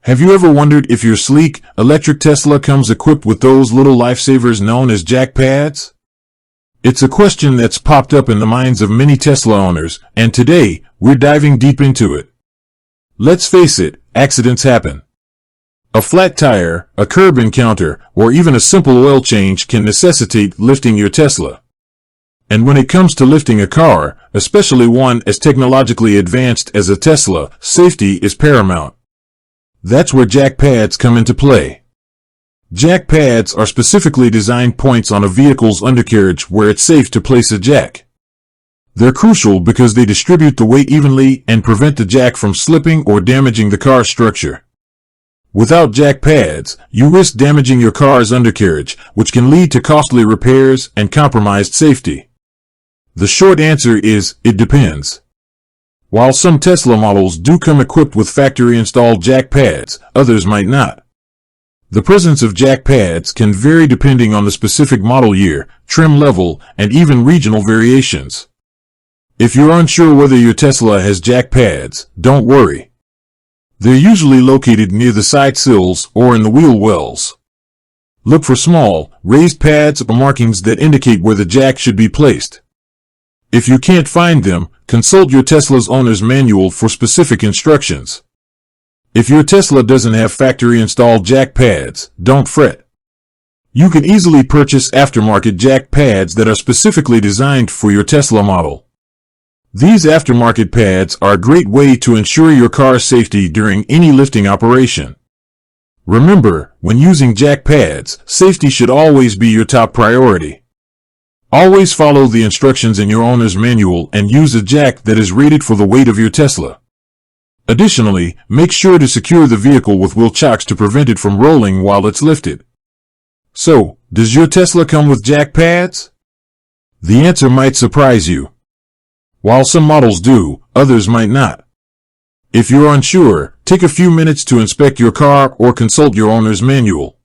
Have you ever wondered if your sleek, electric Tesla comes equipped with those little lifesavers known as jack pads? It's a question that's popped up in the minds of many Tesla owners, and today, we're diving deep into it. Let's face it, accidents happen. A flat tire, a curb encounter, or even a simple oil change can necessitate lifting your Tesla. And when it comes to lifting a car, especially one as technologically advanced as a Tesla, safety is paramount. That's where jack pads come into play. Jack pads are specifically designed points on a vehicle's undercarriage where it's safe to place a jack. They're crucial because they distribute the weight evenly and prevent the jack from slipping or damaging the car's structure. Without jack pads, you risk damaging your car's undercarriage, which can lead to costly repairs and compromised safety. The short answer is, it depends. While some Tesla models do come equipped with factory-installed jack pads, others might not. The presence of jack pads can vary depending on the specific model year, trim level, and even regional variations. If you're unsure whether your Tesla has jack pads, don't worry. They're usually located near the side sills or in the wheel wells. Look for small, raised pads or markings that indicate where the jack should be placed. If you can't find them, consult your Tesla's owner's manual for specific instructions. If your Tesla doesn't have factory-installed jack pads, don't fret. You can easily purchase aftermarket jack pads that are specifically designed for your Tesla model. These aftermarket pads are a great way to ensure your car's safety during any lifting operation. Remember, when using jack pads, safety should always be your top priority. Always follow the instructions in your owner's manual and use a jack that is rated for the weight of your Tesla. Additionally, make sure to secure the vehicle with wheel chocks to prevent it from rolling while it's lifted. So, does your Tesla come with jack pads? The answer might surprise you. While some models do, others might not. If you're unsure, take a few minutes to inspect your car or consult your owner's manual.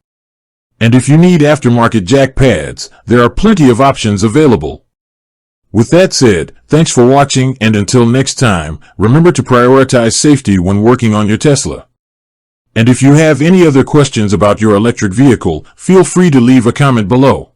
And if you need aftermarket jack pads, there are plenty of options available. With that said, thanks for watching, and until next time, remember to prioritize safety when working on your Tesla. And if you have any other questions about your electric vehicle, feel free to leave a comment below.